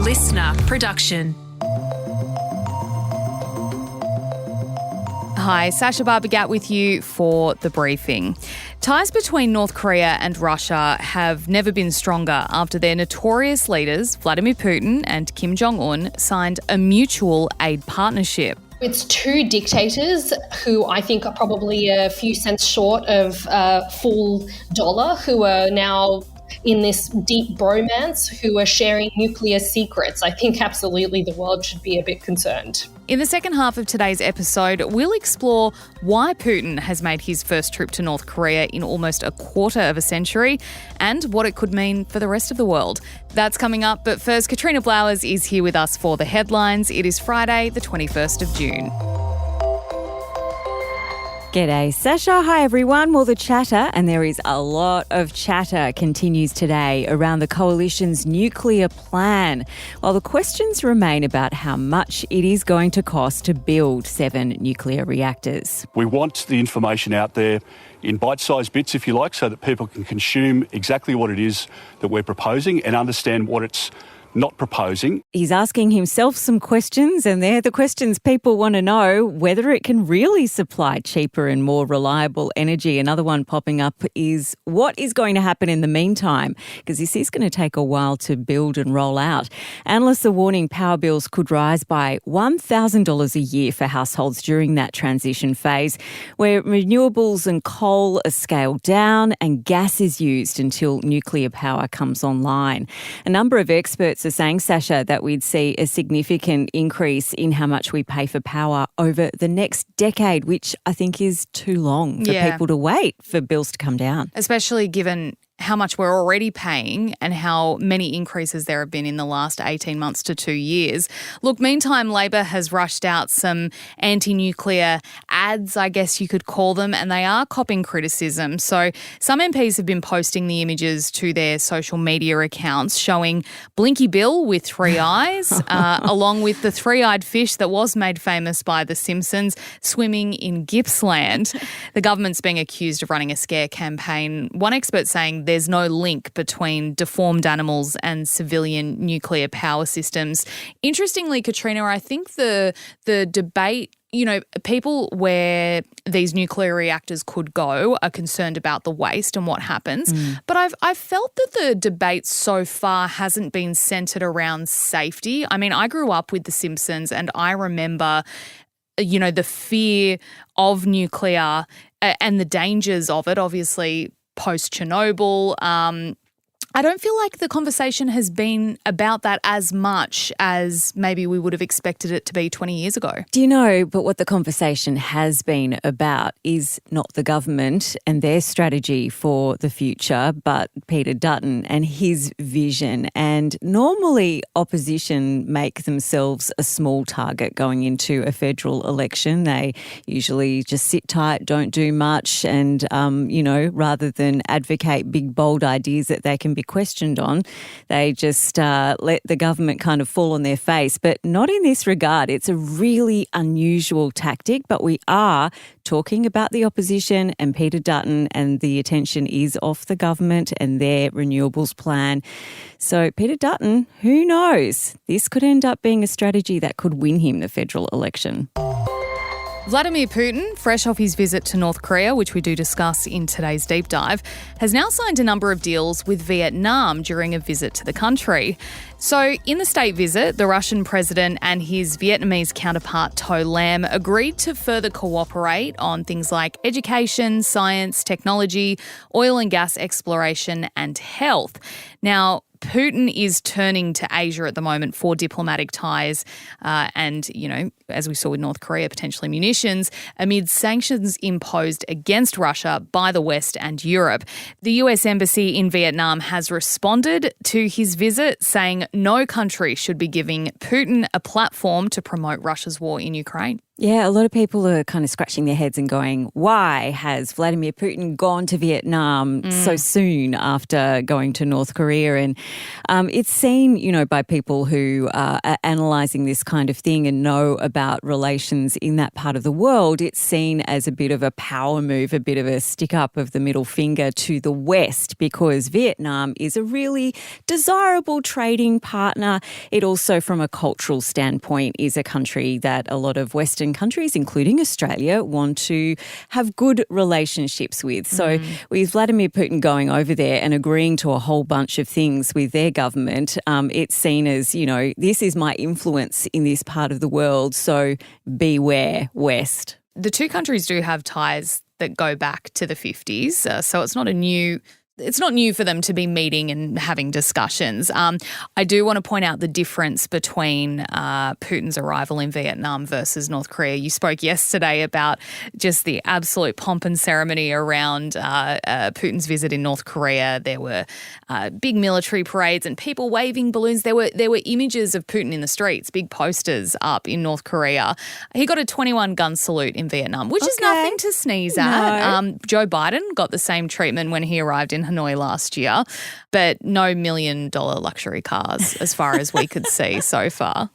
listener production. Hi, Sasha Barbagat with you for The Briefing. Ties between North Korea and Russia have never been stronger after their notorious leaders, Vladimir Putin and Kim Jong Un, signed a mutual aid partnership. It's two dictators who I think are probably a few cents short of full dollar, who are now in this deep bromance, who are sharing nuclear secrets. I think absolutely the world should be a bit concerned. In the second half of today's episode, we'll explore why Putin has made his first trip to North Korea in almost a quarter of a century and what it could mean for the rest of the world. That's coming up, but first, Katrina Blowers is here with us for the headlines. It is Friday, the 21st of June. G'day, Sasha. Hi, everyone. Well, the chatter, and there is a lot of chatter, continues today around the coalition's nuclear plan, while the questions remain about how much it is going to cost to build 7 nuclear reactors. We want the information out there in bite-sized bits, if you like, so that people can consume exactly what it is that we're proposing and understand what it's not proposing. He's asking himself some questions, and they're the questions people want to know: whether it can really supply cheaper and more reliable energy. Another one popping up is what is going to happen in the meantime, because this is going to take a while to build and roll out. Analysts are warning power bills could rise by $1,000 a year for households during that transition phase, where renewables and coal are scaled down and gas is used until nuclear power comes online. A number of experts are saying, Sasha, that we'd see a significant increase in how much we pay for power over the next decade, which I think is too long for people to wait for bills to come down. Especially given how much we're already paying and how many increases there have been in the last 18 months to 2 years. Look, meantime, Labor has rushed out some anti-nuclear ads, I guess you could call them, and they are copping criticism. So some MPs have been posting the images to their social media accounts showing Blinky Bill with 3 eyes, along with the 3-eyed fish that was made famous by The Simpsons swimming in Gippsland. The government's being accused of running a scare campaign. One expert saying there's no link between deformed animals and civilian nuclear power systems. Interestingly, Katrina, I think the debate, people where these nuclear reactors could go are concerned about the waste and what happens. But I've felt that the debate so far hasn't been centred around safety. I mean, I grew up with The Simpsons and I remember the fear of nuclear and the dangers of it, obviously, post-Chernobyl. I don't feel like the conversation has been about that as much as maybe we would have expected it to be 20 years ago. Do you know, but what the conversation has been about is not the government and their strategy for the future, but Peter Dutton and his vision. And normally opposition make themselves a small target going into a federal election. They usually just sit tight, don't do much, and, rather than advocate big, bold ideas that they can be questioned on, they just let the government kind of fall on their face. But not in this regard. It's a really unusual tactic, but we are talking about the opposition and Peter Dutton, and the attention is off the government and their renewables plan. So Peter Dutton, who knows? This could end up being a strategy that could win him the federal election. Vladimir Putin, fresh off his visit to North Korea, which we do discuss in today's deep dive, has now signed a number of deals with Vietnam during a visit to the country. So in the state visit, the Russian president and his Vietnamese counterpart To Lam agreed to further cooperate on things like education, science, technology, oil and gas exploration and health. Now, Putin is turning to Asia at the moment for diplomatic ties and, as we saw with North Korea, potentially munitions, amid sanctions imposed against Russia by the West and Europe. The US Embassy in Vietnam has responded to his visit, saying no country should be giving Putin a platform to promote Russia's war in Ukraine. Yeah, a lot of people are kind of scratching their heads and going, why has Vladimir Putin gone to Vietnam so soon after going to North Korea? And it's seen, by people who are analysing this kind of thing and know about relations in that part of the world, it's seen as a bit of a power move, a bit of a stick up of the middle finger to the West, because Vietnam is a really desirable trading partner. It also, from a cultural standpoint, is a country that a lot of Western countries, including Australia, want to have good relationships with. So with Vladimir Putin going over there and agreeing to a whole bunch of things with their government, it's seen as, this is my influence in this part of the world, so beware, West. The two countries do have ties that go back to the 50s, so it's not new for them to be meeting and having discussions. I do want to point out the difference between Putin's arrival in Vietnam versus North Korea. You spoke yesterday about just the absolute pomp and ceremony around Putin's visit in North Korea. There were big military parades and people waving balloons. There were images of Putin in the streets, big posters up in North Korea. He got a 21-gun salute in Vietnam, which is nothing to sneeze at. No. Joe Biden got the same treatment when he arrived in Hanoi last year, but no $1 million luxury cars as far as we could see so far.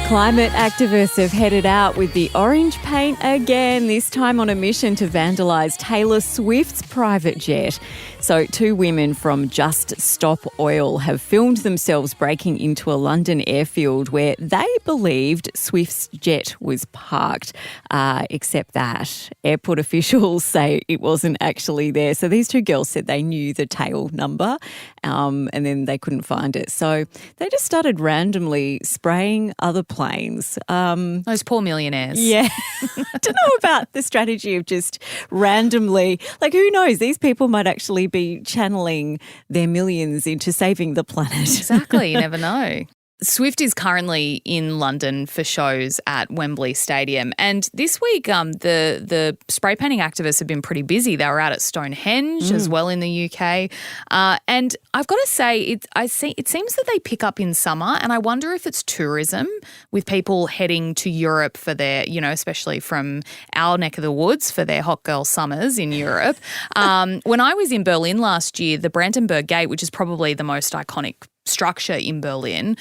Climate activists have headed out with the orange paint again, this time on a mission to vandalise Taylor Swift's private jet. So 2 women from Just Stop Oil have filmed themselves breaking into a London airfield where they believed Swift's jet was parked, except that airport officials say it wasn't actually there. So these 2 girls said they knew the tail number and then they couldn't find it. So they just started randomly spraying other planes. Those poor millionaires. Yeah. I don't know about the strategy of just randomly, who knows, these people might actually be channeling their millions into saving the planet. Exactly, you never know. Swift is currently in London for shows at Wembley Stadium. And this week, the spray painting activists have been pretty busy. They were out at Stonehenge as well in the UK. And I've got to say, it seems that they pick up in summer. And I wonder if it's tourism with people heading to Europe for their, especially from our neck of the woods for their hot girl summers in Europe. When I was in Berlin last year, the Brandenburg Gate, which is probably the most iconic structure in Berlin,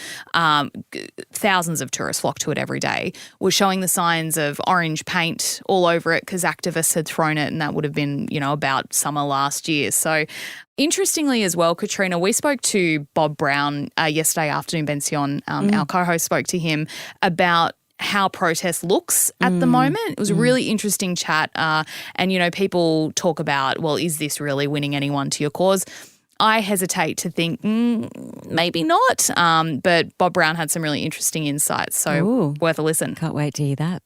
thousands of tourists flock to it every day, was showing the signs of orange paint all over it because activists had thrown it, and that would have been, about summer last year. So interestingly as well, Katrina, we spoke to Bob Brown yesterday afternoon. Ben Sion, our co-host, spoke to him about how protest looks at the moment. It was a really interesting chat. And, people talk about, well, is this really winning anyone to your cause? I hesitate to think maybe not, but Bob Brown had some really interesting insights, so worth a listen. Can't wait to hear that.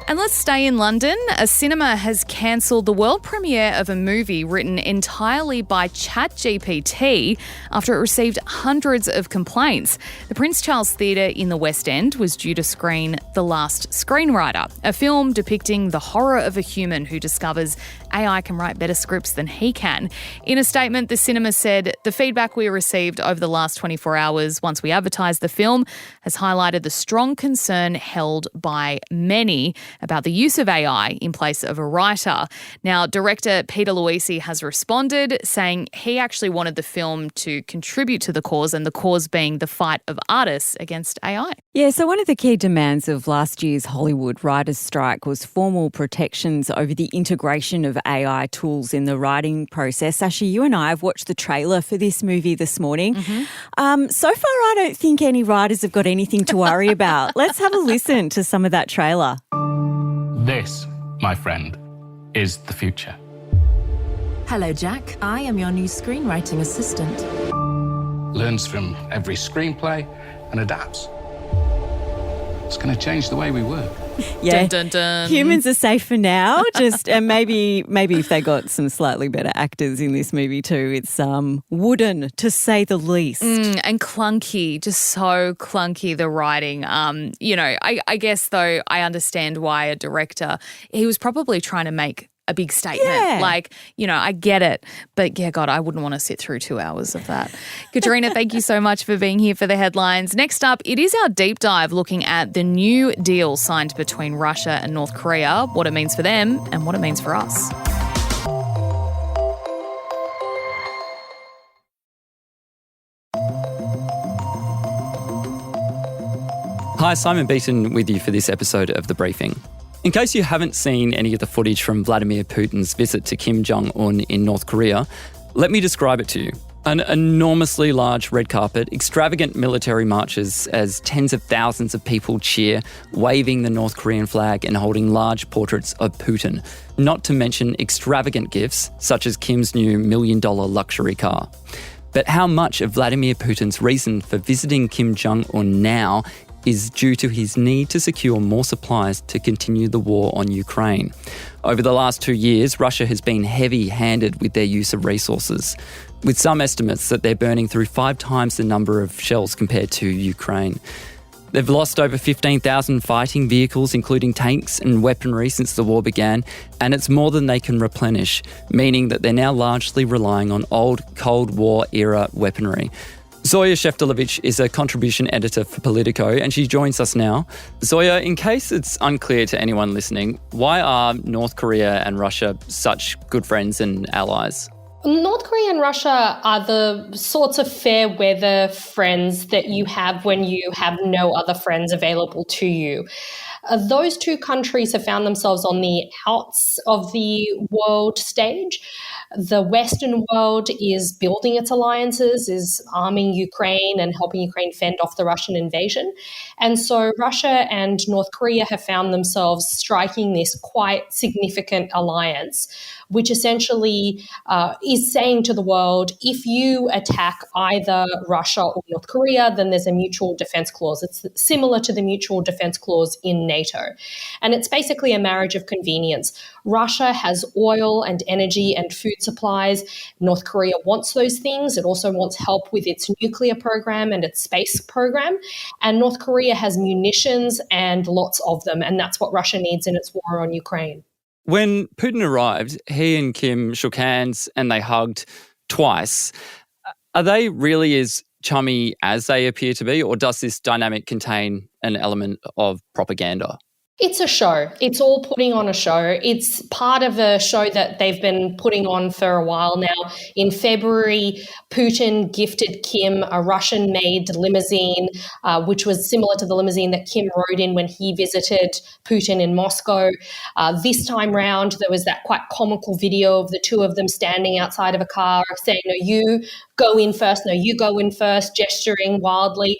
And let's stay in London. A cinema has cancelled the world premiere of a movie written entirely by ChatGPT after it received hundreds of complaints. The Prince Charles Theatre in the West End was due to screen The Last Screenwriter, a film depicting the horror of a human who discovers AI can write better scripts than he can. In a statement, the cinema said, "The feedback we received over the last 24 hours once we advertised the film has highlighted the strong concern held by many about the use of AI in place of a writer." Now, director Peter Luisi has responded, saying he actually wanted the film to contribute to the cause, and the cause being the fight of artists against AI. Yeah, so one of the key demands of last year's Hollywood writers' strike was formal protections over the integration of AI tools in the writing process. Sasha, you and I have watched the trailer for this movie this morning. So far, I don't think any writers have got anything to worry about. Let's have a listen to some of that trailer. This, my friend, is the future. Hello, Jack. I am your new screenwriting assistant. Learns from every screenplay and adapts. It's going to change the way we work. Yeah, Dun, dun, dun. Humans are safe for now. And maybe if they got some slightly better actors in this movie too. It's wooden, to say the least. And clunky, just so clunky, the writing. I guess, though, I understand why a director, he was probably trying to make a big statement. Yeah. Like, I get it. But yeah, God, I wouldn't want to sit through 2 hours of that. Katerina, thank you so much for being here for the headlines. Next up, it is our deep dive looking at the new deal signed between Russia and North Korea, what it means for them and what it means for us. Hi, Simon Beaton with you for this episode of The Briefing. In case you haven't seen any of the footage from Vladimir Putin's visit to Kim Jong Un in North Korea, let me describe it to you. An enormously large red carpet, extravagant military marches as tens of thousands of people cheer, waving the North Korean flag and holding large portraits of Putin, not to mention extravagant gifts such as Kim's new $1 million luxury car. But how much of Vladimir Putin's reason for visiting Kim Jong Un now is due to his need to secure more supplies to continue the war on Ukraine? Over the last 2 years, Russia has been heavy-handed with their use of resources, with some estimates that they're burning through 5 times the number of shells compared to Ukraine. They've lost over 15,000 fighting vehicles, including tanks and weaponry, since the war began, and it's more than they can replenish, meaning that they're now largely relying on old Cold War-era weaponry. Zoya Sheftalovich is a contribution editor for Politico, and she joins us now. Zoya, in case it's unclear to anyone listening, why are North Korea and Russia such good friends and allies? North Korea and Russia are the sorts of fair weather friends that you have when you have no other friends available to you. Those two countries have found themselves on the outs of the world stage. The Western world is building its alliances, is arming Ukraine and helping Ukraine fend off the Russian invasion. And so Russia and North Korea have found themselves striking this quite significant alliance, which essentially is saying to the world, if you attack either Russia or North Korea, then there's a mutual defense clause. It's similar to the mutual defense clause in NATO. And it's basically a marriage of convenience. Russia has oil and energy and food supplies. North Korea wants those things. It also wants help with its nuclear program and its space program. And North Korea has munitions and lots of them. And that's what Russia needs in its war on Ukraine. When Putin arrived, he and Kim shook hands and they hugged twice. Are they really as chummy as they appear to be, or does this dynamic contain an element of propaganda? It's a show. It's all putting on a show. It's part of a show that they've been putting on for a while now. In February, Putin gifted Kim a Russian-made limousine, which was similar to the limousine that Kim rode in when he visited Putin in Moscow. This time round, there was that quite comical video of the two of them standing outside of a car saying, no, you go in first, no, you go in first, gesturing wildly.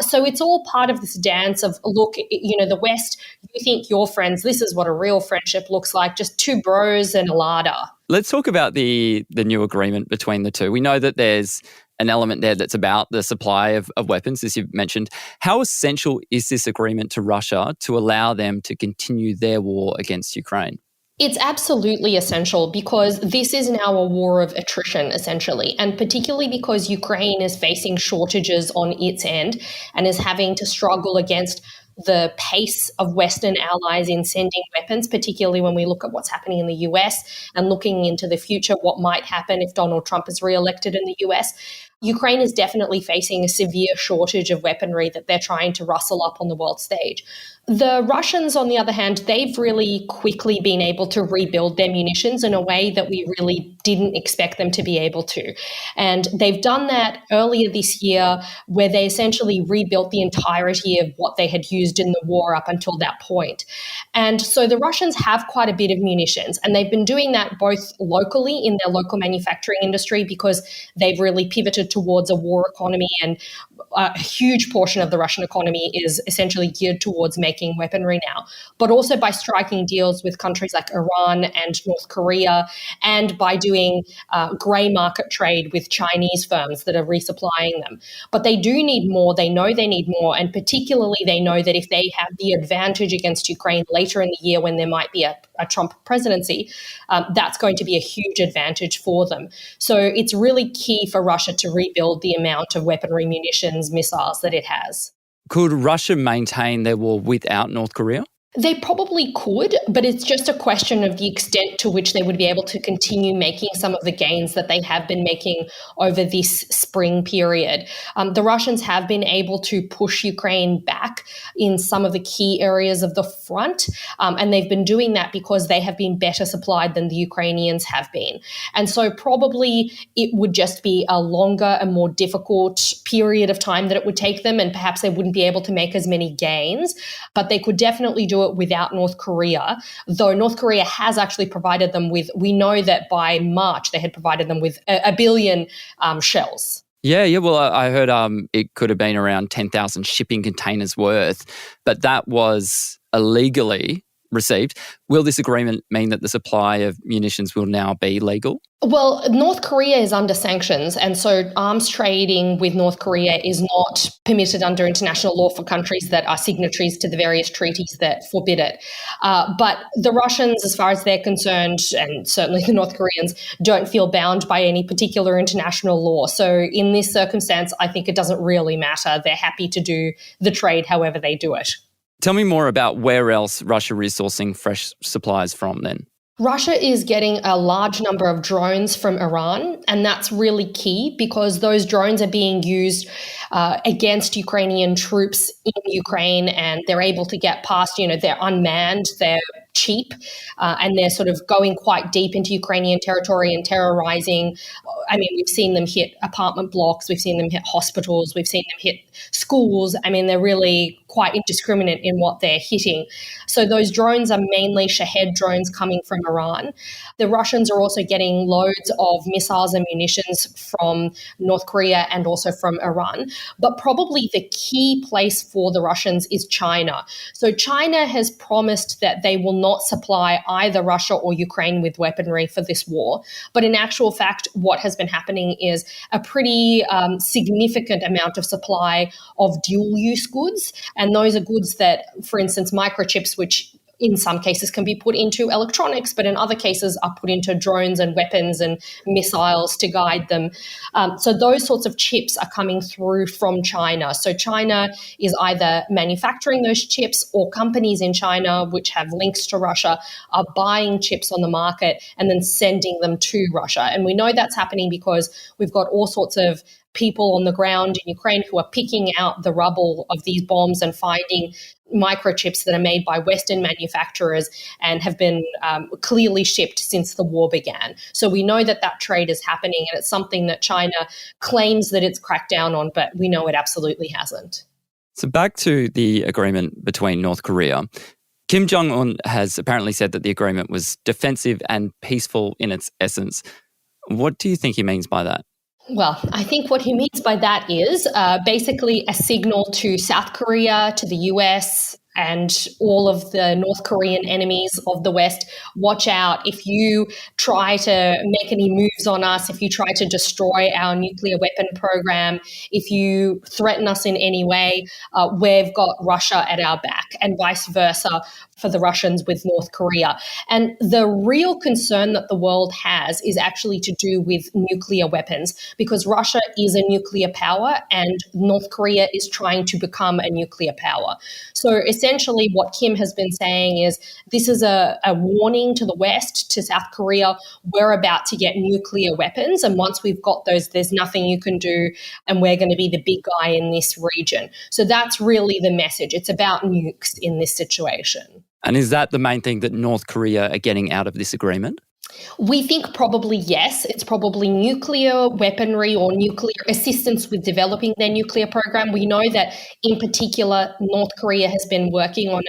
So it's all part of this dance of, look, the West, you think you're friends. This is what a real friendship looks like, just two bros and a larder. Let's talk about the new agreement between the two. We know that there's an element there that's about the supply of weapons, as you've mentioned. How essential is this agreement to Russia to allow them to continue their war against Ukraine? It's absolutely essential because this is now a war of attrition, essentially, and particularly because Ukraine is facing shortages on its end and is having to struggle against the pace of Western allies in sending weapons, particularly when we look at what's happening in the US and looking into the future, what might happen if Donald Trump is re-elected in the US. Ukraine is definitely facing a severe shortage of weaponry that they're trying to rustle up on the world stage. The Russians, on the other hand, they've really quickly been able to rebuild their munitions in a way that we really didn't expect them to be able to. And they've done that earlier this year, where they essentially rebuilt the entirety of what they had used in the war up until that point. And so the Russians have quite a bit of munitions, and they've been doing that both locally in their local manufacturing industry because they've really pivoted towards a war economy, and a huge portion of the Russian economy is essentially geared towards making weaponry now, but also by striking deals with countries like Iran and North Korea, and by doing grey market trade with Chinese firms that are resupplying them. But they do need more. They know they need more. And particularly they know that if they have the advantage against Ukraine later in the year when there might be a Trump presidency, that's going to be a huge advantage for them. So it's really key for Russia to rebuild the amount of weaponry, munitions, missiles that it has. Could Russia maintain their war without North Korea? They probably could, but it's just a question of the extent to which they would be able to continue making some of the gains that they have been making over this spring period. The Russians have been able to push Ukraine back in some of the key areas of the front, and they've been doing that because they have been better supplied than the Ukrainians have been. And so probably it would just be a longer and more difficult period of time that it would take them, and perhaps they wouldn't be able to make as many gains, but they could definitely do it without North Korea, though North Korea has actually provided them with, we know that by March they had provided them with a billion shells. Yeah. Well, I heard it could have been around 10,000 shipping containers worth, but that was illegally received. Will this agreement mean that the supply of munitions will now be legal? Well, North Korea is under sanctions, and so arms trading with North Korea is not permitted under international law for countries that are signatories to the various treaties that forbid it. But the Russians, as far as they're concerned, and certainly the North Koreans, don't feel bound by any particular international law. So in this circumstance, I think it doesn't really matter. They're happy to do the trade however they do it. Tell me more about where else Russia is sourcing fresh supplies from then. Russia is getting a large number of drones from Iran, and that's really key because those drones are being used against Ukrainian troops in Ukraine, and they're able to get past, they're unmanned, they're cheap, and they're sort of going quite deep into Ukrainian territory and terrorizing. I mean, we've seen them hit apartment blocks, we've seen them hit hospitals, we've seen them hit schools. I mean, they're really quite indiscriminate in what they're hitting. So those drones are mainly Shahed drones coming from Iran. The Russians are also getting loads of missiles and munitions from North Korea and also from Iran. But probably the key place for the Russians is China. So China has promised that they will not supply either Russia or Ukraine with weaponry for this war. But in actual fact, what has been happening is a pretty significant amount of supply of dual-use goods. And those are goods that, for instance, microchips, which in some cases can be put into electronics, but in other cases are put into drones and weapons and missiles to guide them. So those sorts of chips are coming through from China. So China is either manufacturing those chips, or companies in China which have links to Russia are buying chips on the market and then sending them to Russia. And we know that's happening because we've got all sorts of people on the ground in Ukraine who are picking out the rubble of these bombs and finding microchips that are made by Western manufacturers and have been clearly shipped since the war began. So we know that that trade is happening, and it's something that China claims that it's cracked down on, but we know it absolutely hasn't. So back to the agreement between North Korea. Kim Jong Un has apparently said that the agreement was defensive and peaceful in its essence. What do you think he means by that? Well, I think what he means by that is basically a signal to South Korea, to the US, and all of the North Korean enemies of the West. Watch out. If you try to make any moves on us, if you try to destroy our nuclear weapon program, if you threaten us in any way, we've got Russia at our back, and vice versa for the Russians with North Korea. And the real concern that the world has is actually to do with nuclear weapons, because Russia is a nuclear power and North Korea is trying to become a nuclear power. So essentially what Kim has been saying is this is a warning to the West, to South Korea, we're about to get nuclear weapons, and once we've got those, there's nothing you can do, and we're going to be the big guy in this region. So that's really the message. It's about nukes in this situation. And is that the main thing that North Korea are getting out of this agreement? We think probably yes. It's probably nuclear weaponry or nuclear assistance with developing their nuclear program. We know that in particular, North Korea has been working on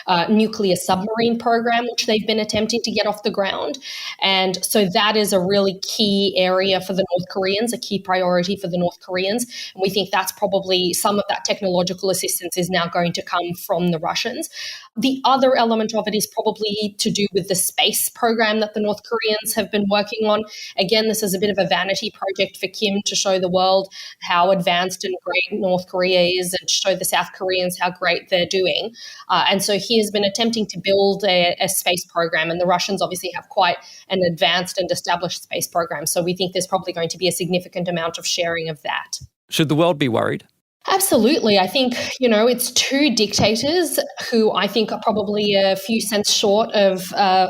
a nuclear submarine program, which they've been attempting to get off the ground. And so that is a really key area for the North Koreans, a key priority for the North Koreans. And we think that's probably some of that technological assistance is now going to come from the Russians. The other element of it is probably to do with the space program that the North Koreans have been working on. Again, this is a bit of a vanity project for Kim to show the world how advanced and great North Korea is, and to show the South Koreans how great they're doing. And so he has been attempting to build a space program, and the Russians obviously have quite an advanced and established space program. So we think there's probably going to be a significant amount of sharing of that. Should the world be worried? Absolutely. I think, it's two dictators who I think are probably a few cents short of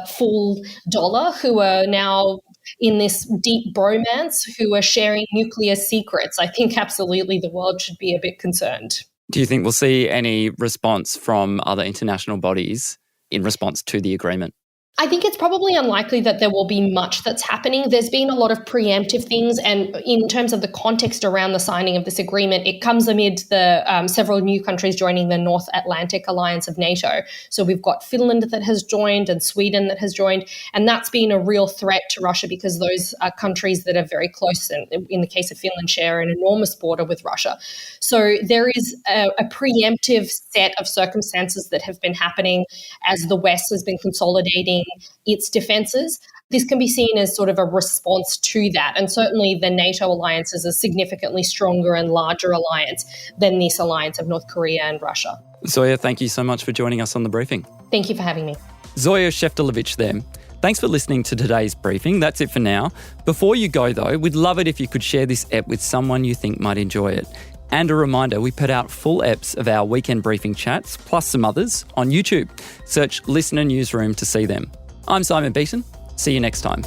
full dollar, who are now in this deep bromance, who are sharing nuclear secrets. I think absolutely the world should be a bit concerned. Do you think we'll see any response from other international bodies in response to the agreement? I think it's probably unlikely that there will be much that's happening. There's been a lot of preemptive things, and in terms of the context around the signing of this agreement, it comes amid the several new countries joining the North Atlantic Alliance of NATO. So we've got Finland that has joined and Sweden that has joined, and that's been a real threat to Russia because those are countries that are very close, and in the case of Finland, share an enormous border with Russia. So there is a preemptive set of circumstances that have been happening as the West has been consolidating its defences. This can be seen as sort of a response to that. And certainly the NATO alliance is a significantly stronger and larger alliance than this alliance of North Korea and Russia. Zoya, thank you so much for joining us on The Briefing. Thank you for having me. Zoya Sheftalovich there. Thanks for listening to today's briefing. That's it for now. Before you go though, we'd love it if you could share this ep with someone you think might enjoy it. And a reminder, we put out full eps of our weekend briefing chats, plus some others, on YouTube. Search Listener Newsroom to see them. I'm Simon Beaton. See you next time.